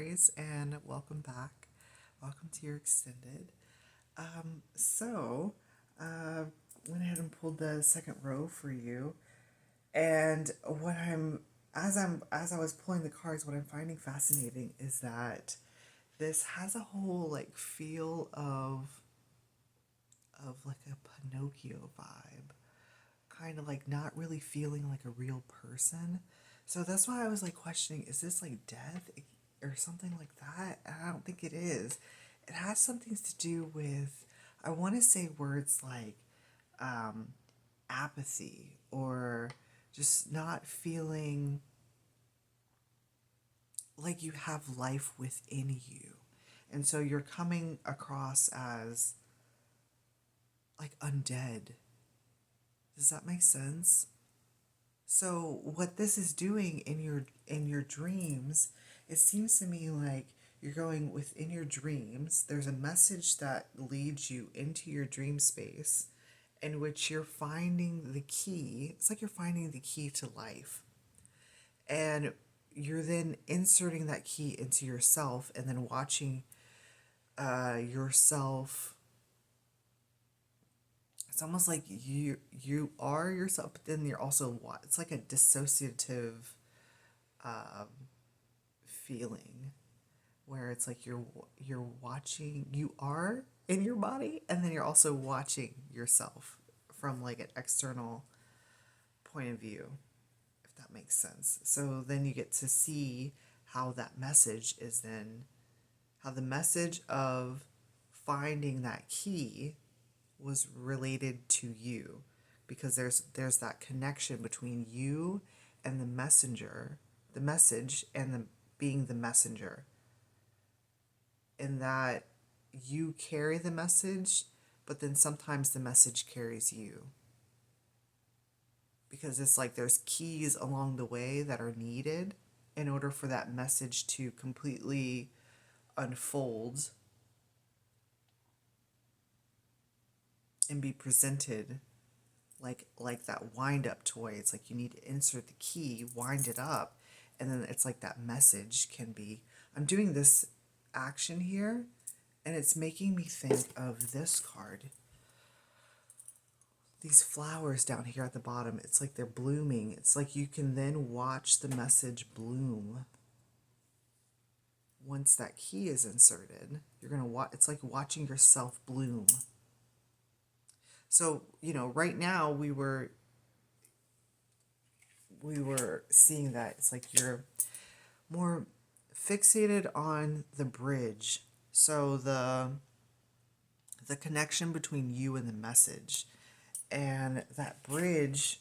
Aries, and welcome back. Welcome to your extended. So, uh, went ahead and pulled the second row for you, and as I was pulling the cards, what I'm finding fascinating is that this has a whole like feel of like a Pinocchio vibe, kind of like not really feeling like a real person. So that's why I was like questioning, is this like death or something like that? And I don't think it is. It has something to do with, I want to say words like um, apathy or just not feeling like you have life within you. And so you're coming across as like undead. Does that make sense? So what this is doing in your dreams, it seems to me like you're going within your dreams. There's a message that leads you into your dream space in which you're finding the key. It's like you're finding the key to life. And you're then inserting that key into yourself and then watching yourself. It's almost like you are yourself, but then you're also it's like a dissociative feeling where it's like you're watching, you are in your body, and then you're also watching yourself from like an external point of view, if that makes sense. So then you get to see how that message is then, how the message of finding that key was related to you, because there's that connection between you and the messenger, the message, and the being the messenger, in that you carry the message, but then sometimes the message carries you, because it's like there's keys along the way that are needed in order for that message to completely unfold and be presented like that wind up toy. It's like you need to insert the key, wind it up, and then it's like that message can be. I'm doing this action here, and it's making me think of this card. These flowers down here at the bottom, it's like they're blooming. It's like you can then watch the message bloom. Once that key is inserted, you're going to watch, it's like watching yourself bloom. So, right now we were seeing that it's like you're more fixated on the bridge. So the connection between you and the message. And that bridge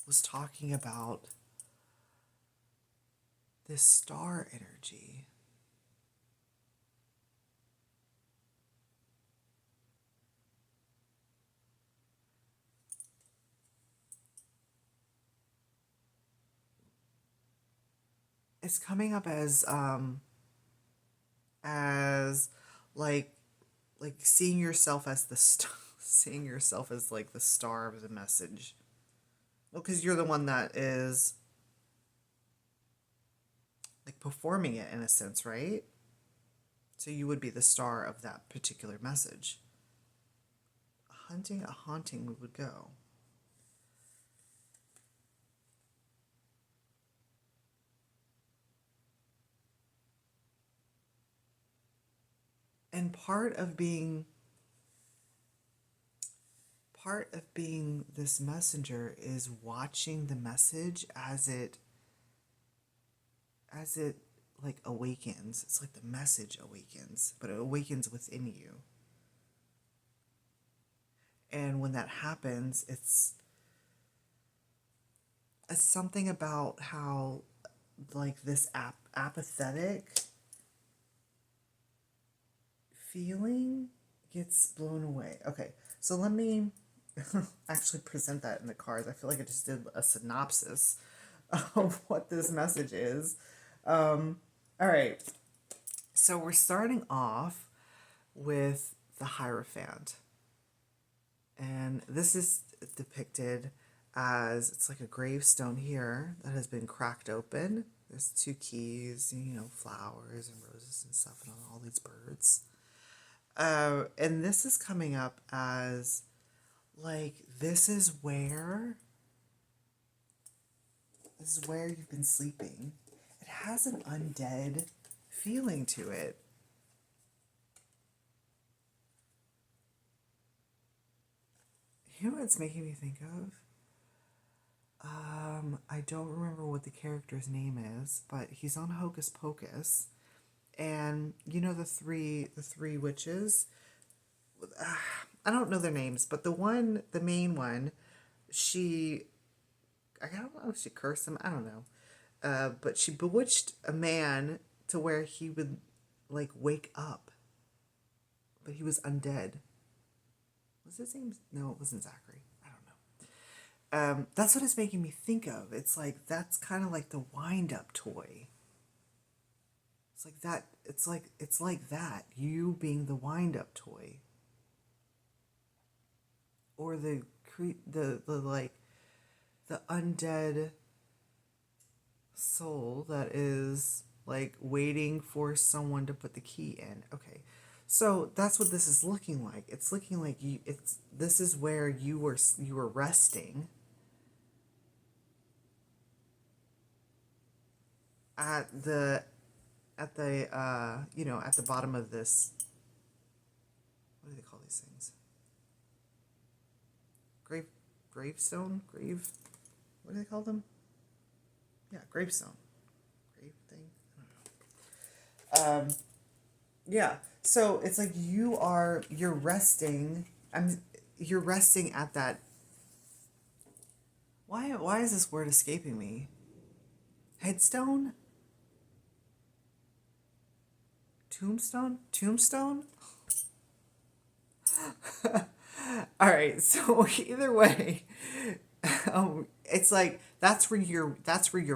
was talking about this star energy. It's coming up as like seeing yourself as the seeing yourself as like the star of the message. Well, because you're the one that is like performing it in a sense, right? So you would be the star of that particular message. A haunting we would go. And part of being this messenger is watching the message as it like awakens. It's like the message awakens, but it awakens within you. And when that happens, it's something about how like this apathetic feeling gets blown away. Okay, so let me actually present that in the cards. I feel like I just did a synopsis of what this message is. All right, so we're starting off with the Hierophant. And this is depicted as, it's like a gravestone here that has been cracked open. There's two keys, you know, flowers and roses and stuff, and all these birds. And this is coming up as like this is where you've been sleeping. It has an undead feeling to it. You know what it's making me think of? I don't remember what the character's name is, but he's on Hocus Pocus, and you know the three witches. I don't know their names, but the main one, she, I don't know if she cursed him. I don't know, but she bewitched a man to where he would like wake up, but he was undead. Was his name? No, it wasn't Zachary. I don't know. That's what it's making me think of. It's like that's kind of like the wind up toy. It's like that. It's like that. You being the wind up toy, or the like the undead soul that is like waiting for someone to put the key in. Okay. So that's what this is looking like. It's looking like this is where you were resting at the at the bottom of this, what do they call these things? Gravestone? What do they call them? Yeah, gravestone. Grave thing? I don't know. Yeah. So it's like you're resting. You're resting at that. Why is this word escaping me? Headstone? Tombstone? All right. So either way, it's like that's where you're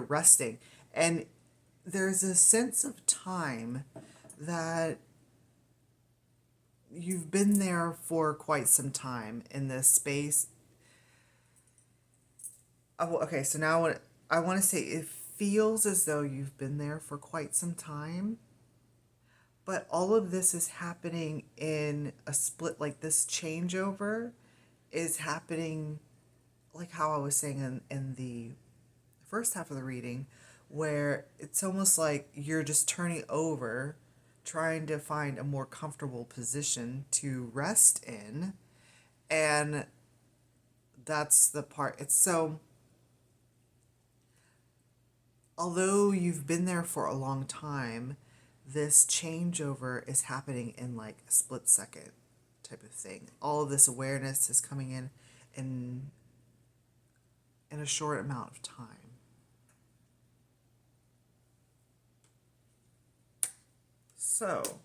resting, and there's a sense of time that you've been there for quite some time in this space. Oh, okay, so now what I want to say, it feels as though you've been there for quite some time, but all of this is happening in a split, like this changeover is happening, like how I was saying in the first half of the reading, where it's almost like you're just turning over, trying to find a more comfortable position to rest in. And that's the part. It's so, although you've been there for a long time, this changeover is happening in like a split second type of thing. All of this awareness is coming in a short amount of time. So,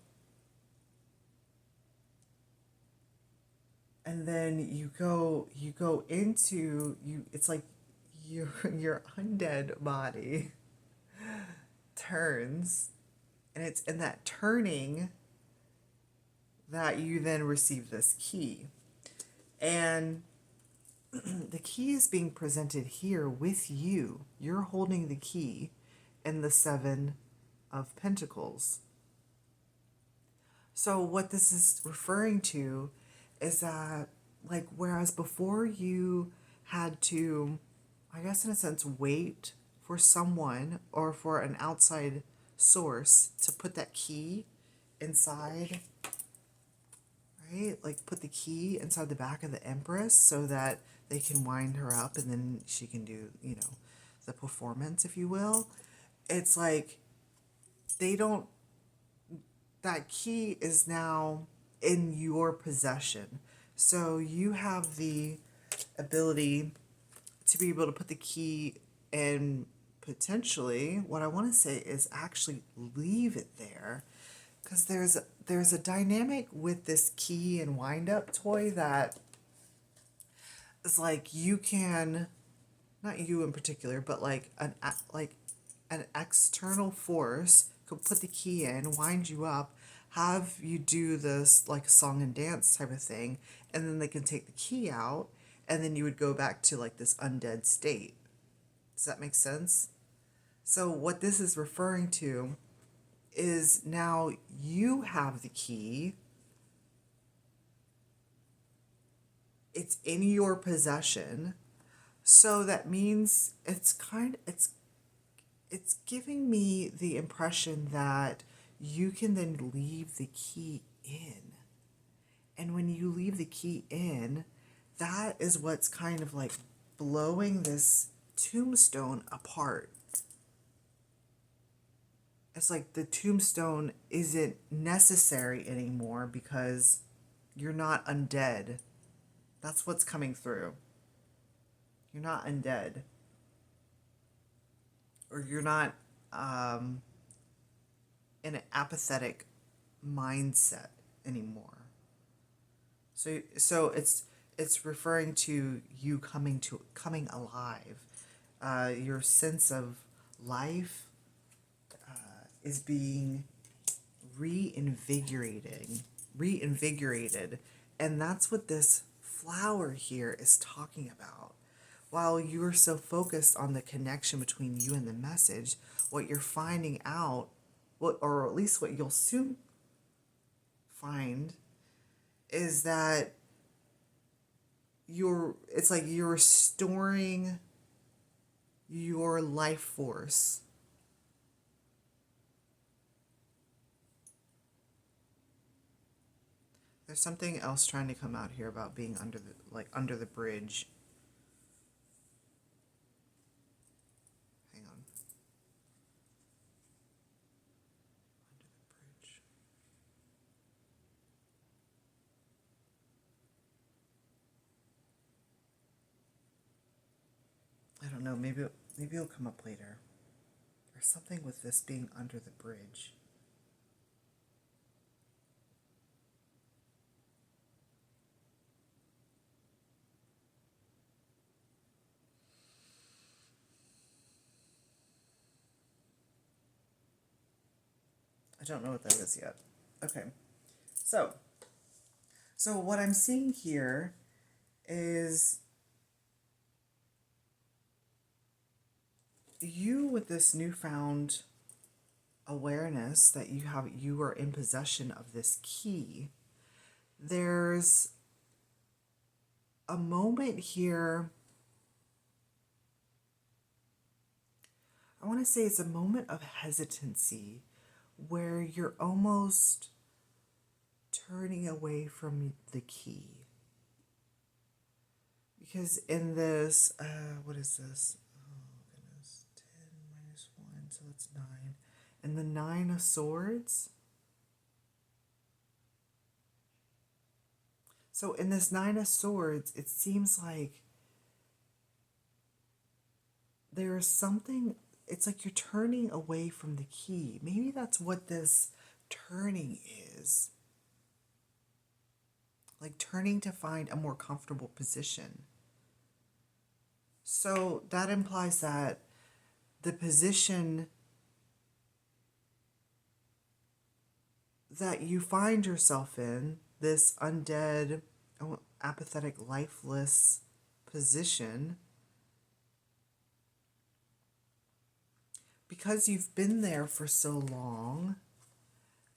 and then you go into you. It's like your undead body turns, and it's in that turning that you then receive this key, and the key is being presented here with you. You're holding the key in the Seven of Pentacles. So what this is referring to is that, like, whereas before you had to, I guess in a sense, wait for someone or for an outside source to put that key inside, right? Like put the key inside the back of the Empress so that they can wind her up and then she can do, the performance, if you will. It's like they don't, that key is now in your possession. So you have the ability to be able to put the key and potentially, what I want to say is actually leave it there, because there's a dynamic with this key and wind up toy that is like you can, not you in particular, but like an external force could put the key in, wind you up, have you do this like song and dance type of thing, and then they can take the key out, and then you would go back to like this undead state. Does that make sense? So what this is referring to is now you have the key. It's in your possession. So that means it's giving me the impression that you can then leave the key in. And when you leave the key in, that is what's kind of like blowing this tombstone apart. It's like the tombstone isn't necessary anymore because you're not undead. That's what's coming through. You're not undead. Or you're not in an apathetic mindset anymore. So it's referring to you coming alive. Your sense of life is being reinvigorated, and that's what this flower here is talking about. While you are so focused on the connection between you and the message, what you're finding out, or at least what you'll soon find, is that it's like you're restoring your life force. There's something else trying to come out here about being under the bridge. Hang on. Under the bridge. I don't know, maybe it'll come up later. There's something with this being under the bridge. I don't know what that is yet. Okay. So what I'm seeing here is you with this newfound awareness that you are in possession of this key. There's a moment here. I want to say it's a moment of hesitancy where you're almost turning away from the key. Because in this, what is this? Oh, goodness. 10 minus 1, so it's 9. And the 9 of Swords. So in this 9 of Swords, it seems like there is something, it's like you're turning away from the key. Maybe that's what this turning is. Like turning to find a more comfortable position. So that implies that the position that you find yourself in, this undead, apathetic, lifeless position, because you've been there for so long,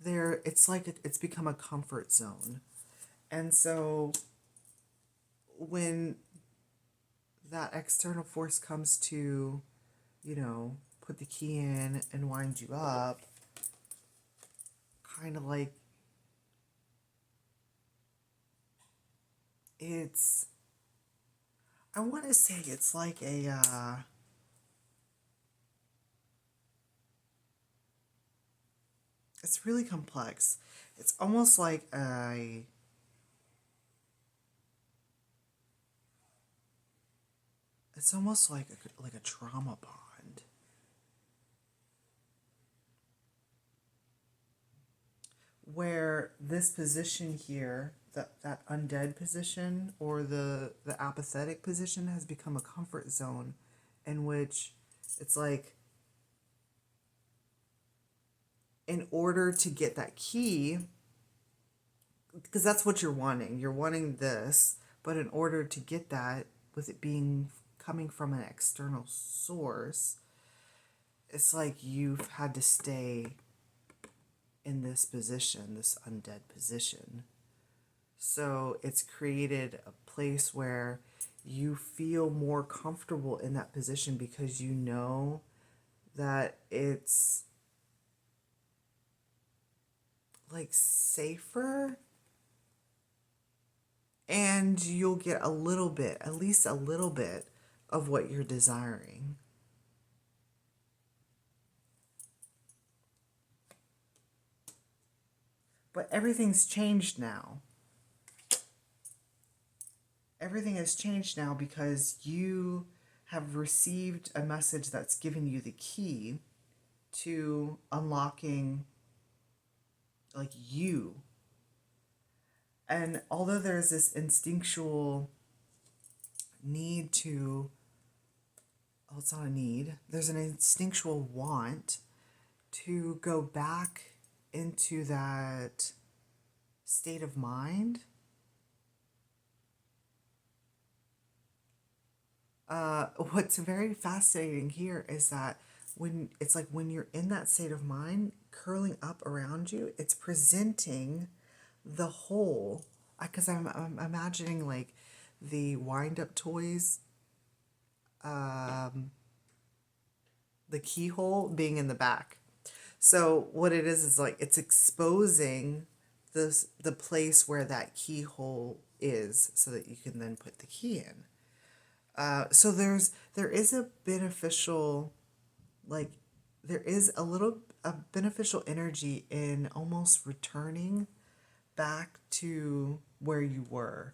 it's like it's become a comfort zone. And so when that external force comes to, put the key in and wind you up, kind of like I want to say it's like it's really complex. It's almost like it's almost like a trauma bond. Where this position here, that undead position or the apathetic position has become a comfort zone in which it's like in order to get that key, because that's what you're wanting this, but in order to get that, with it being coming from an external source, it's like you've had to stay in this position, this undead position. So it's created a place where you feel more comfortable in that position because you know that it's like safer, and you'll get a little bit, at least a little bit, of what you're desiring. But everything's changed now. Everything has changed now because you have received a message that's given you the key to unlocking, like, you. And although there's this instinctual need to, oh, it's not a need, there's an instinctual want to go back into that state of mind. What's very fascinating here is that when it's like when you're in that state of mind, curling up around you, it's presenting the whole. Because I'm imagining like the wind up toys, the keyhole being in the back. So what it is like it's exposing the place where that keyhole is, so that you can then put the key in. So there is a beneficial, like, there is a beneficial energy in almost returning back to where you were.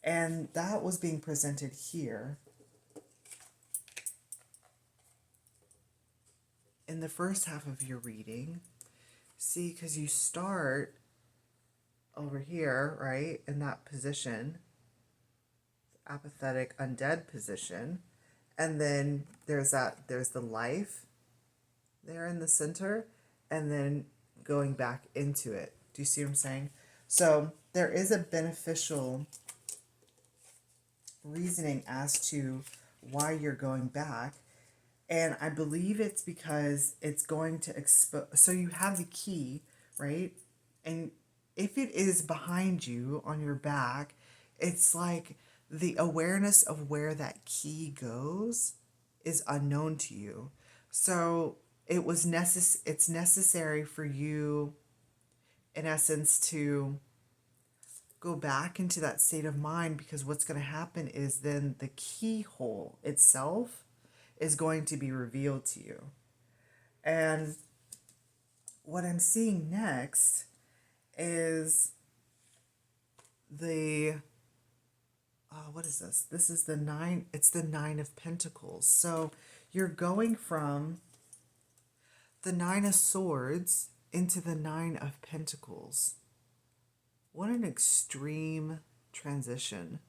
And that was being presented here in the first half of your reading. See, because you start over here, right, in that position, apathetic undead position, and then there's the life there in the center, and then going back into it. Do you see what I'm saying? So there is a beneficial reasoning as to why you're going back, and I believe it's because it's going to expose. So you have the key, right? And if it is behind you on your back, it's like the awareness of where that key goes is unknown to you. So it's necessary for you, in essence, to go back into that state of mind, because what's going to happen is then the keyhole itself is going to be revealed to you. And what I'm seeing next is the what is this? This is the 9, it's the 9 of Pentacles. So you're going from the 9 of Swords into the 9 of Pentacles. What an extreme transition.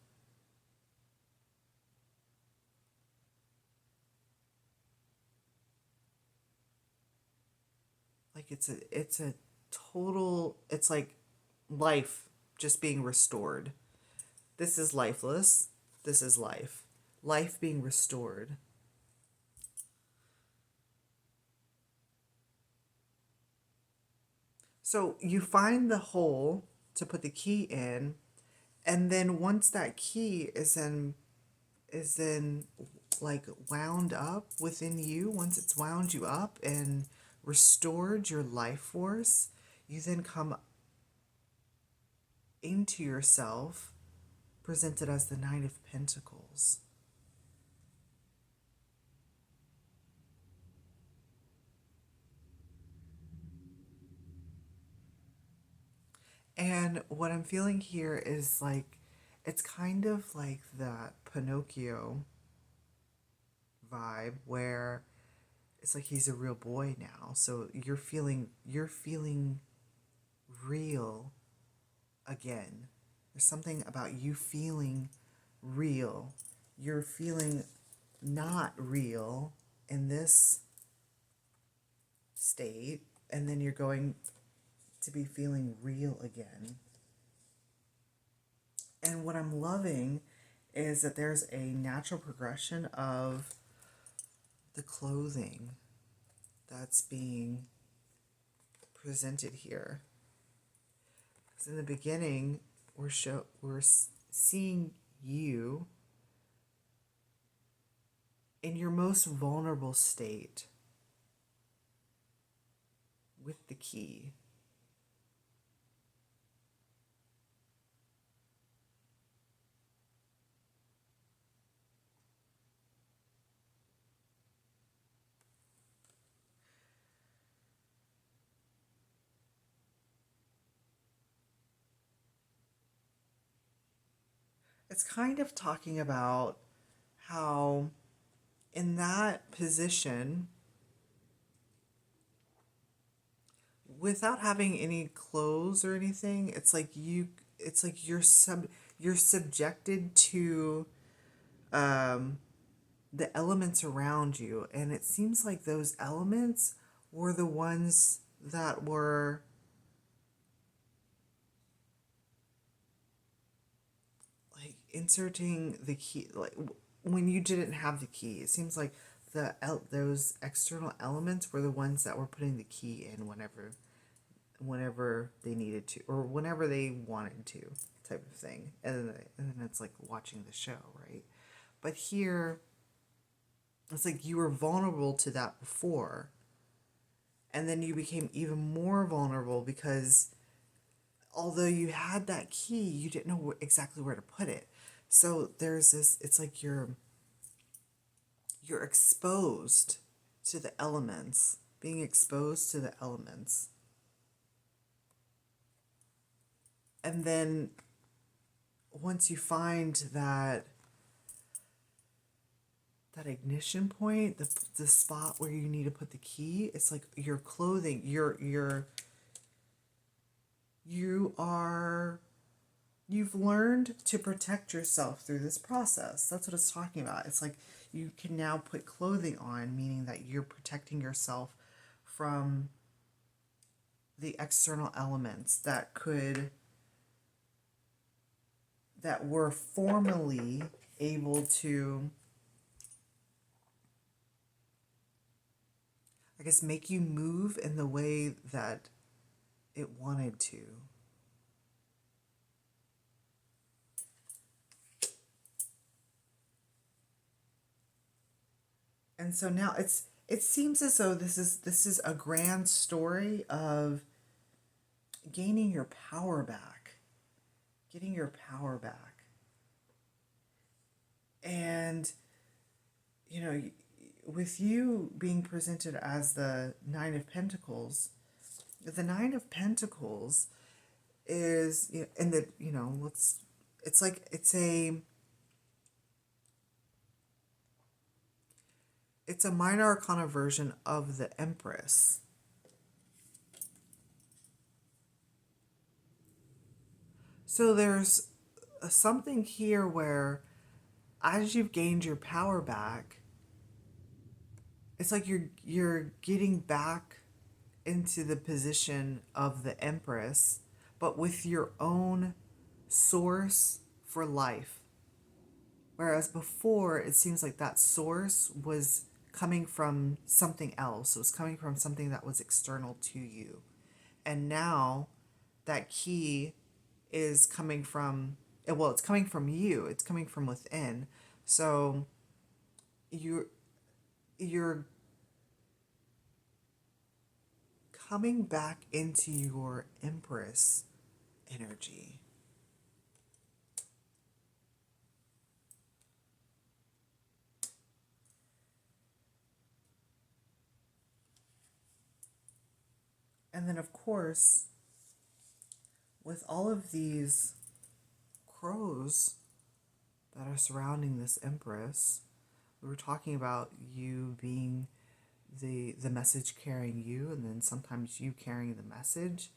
Like it's a total, it's like life just being restored. This is lifeless. This is life. Life being restored. So you find the hole to put the key in, and then once that key is in like wound up within you, once it's wound you up and restored your life force, you then come into yourself, presented as the 9 of Pentacles. And what I'm feeling here is like, it's kind of like that Pinocchio vibe where it's like he's a real boy now. So you're feeling real again. There's something about you feeling real. You're feeling not real in this state, and then you're going to be feeling real again. And what I'm loving is that there's a natural progression of the clothing. that's being presented here. Because in the beginning, we're seeing you in your most vulnerable state with the key. It's kind of talking about how in that position, without having any clothes or anything, it's like you're subjected to the elements around you, and it seems like those elements were the ones that were like inserting the key, like when you didn't have the key. It seems like those external elements were the ones that were putting the key in whenever they needed to, or whenever they wanted to, type of thing. And then it's like watching the show, right? But here it's like you were vulnerable to that before, and then you became even more vulnerable because although you had that key, you didn't know exactly where to put it. So there's this, it's like you're exposed to the elements, being exposed to the elements. And then once you find that ignition point, the spot where you need to put the key, it's like your clothing, you've learned to protect yourself through this process. That's what it's talking about. It's like you can now put clothing on, meaning that you're protecting yourself from the external elements that were formerly able to, I guess, make you move in the way that it wanted to. And so now it seems as though this is a grand story of gaining your power back, getting your power back. And you know, with you being presented as the Nine of Pentacles, the Nine of Pentacles is, and the, it's like it's a minor arcana version of the Empress. So there's something here where as you've gained your power back, it's like you're getting back into the position of the Empress, but with your own source for life. Whereas before, it seems like that source was coming from something else. It was coming from something that was external to you. And now that key is coming from, well, it's coming from you. It's coming from within. So you're coming back into your Empress energy. And then, of course, with all of these crows that are surrounding this Empress, we were talking about you being the message carrying you, and then sometimes you carrying the message.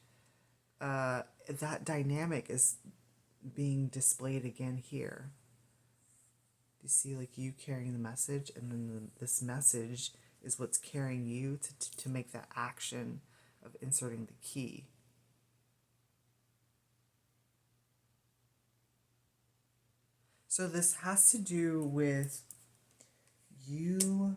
That dynamic is being displayed again here. You see, like, you carrying the message, and then this message is what's carrying you to make that action of inserting the key. So this has to do with you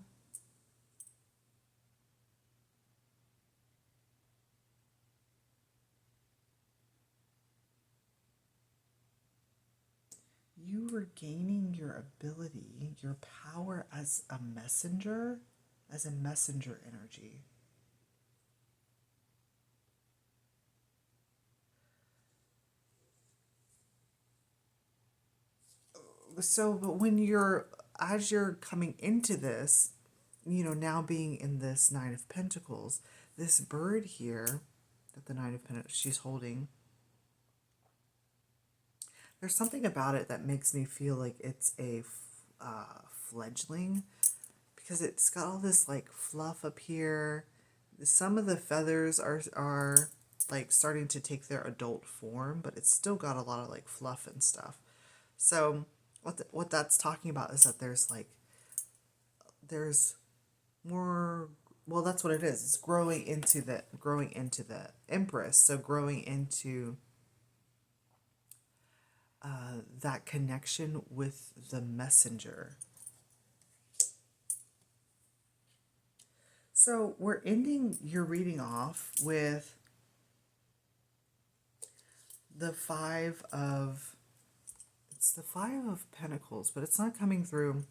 you regaining your ability, your power as a messenger energy. So, but as you're coming into this, now being in this Nine of Pentacles, this bird here that the Nine of Pentacles she's holding, there's something about it that makes me feel like it's a fledgling, because it's got all this like fluff up here. Some of the feathers are like starting to take their adult form, but it's still got a lot of like fluff and stuff. So what that's talking about is that there's more. Well, that's what it is. It's growing into the Empress. So growing into that connection with the messenger. So we're ending your reading off with the it's the Five of Pentacles, but it's not coming through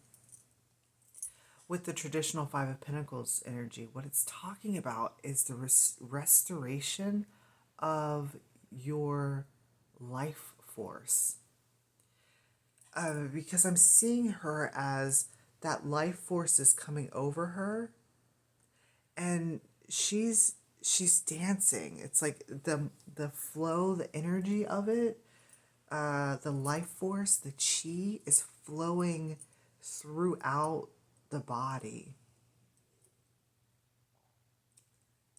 with the traditional Five of Pentacles energy. What it's talking about is the restoration of your life force. Because I'm seeing her as that life force is coming over her, and she's dancing. It's like the flow, the energy of it, the life force, the chi is flowing throughout the body.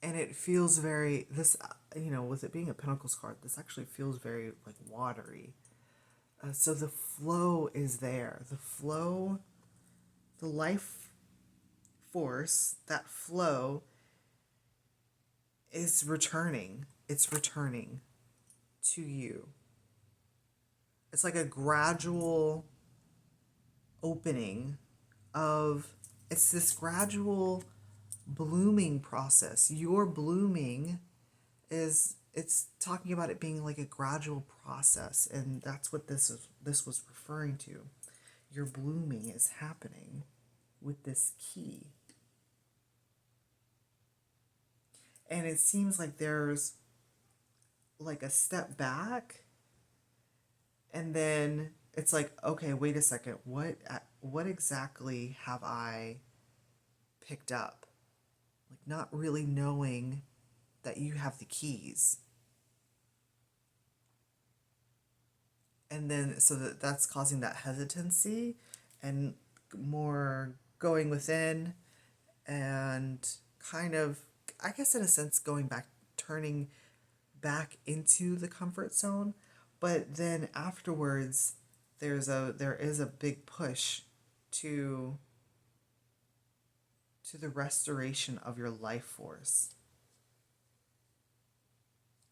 And it feels very, with it being a Pentacles card, this actually feels very like watery. So the flow is there. The flow, the life force, that flow is returning. It's returning to you. It's like a gradual opening it's this gradual blooming process. Your blooming it's talking about it being like a gradual process, and that's what this was referring to. Your blooming is happening with this key. And it seems like there's like a step back, and then it's like, okay, wait a second, what exactly have I picked up? Like, not really knowing that you have the keys. And then so that's causing that hesitancy and more going within, and kind of, I guess in a sense, turning back into the comfort zone. But then afterwards there is a big push to the restoration of your life force,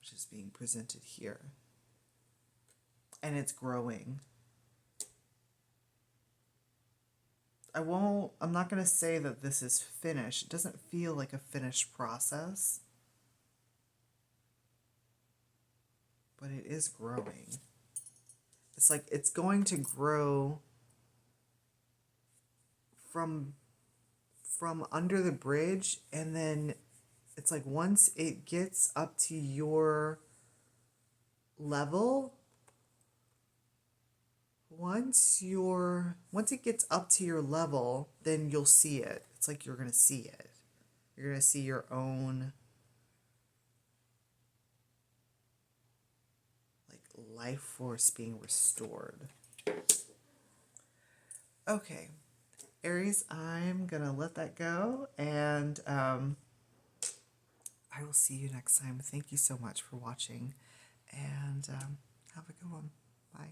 which is being presented here. And it's growing. I'm not going to say that this is finished. It doesn't feel like a finished process, but it is growing. It's like it's going to grow from under the bridge, and then it's like once it gets up to your level, once it gets up to your level, then you'll see it. It's like you're going to see it. You're going to see your own like life force being restored. Okay, Aries, I'm going to let that go, and I will see you next time. Thank you so much for watching, and have a good one. Bye.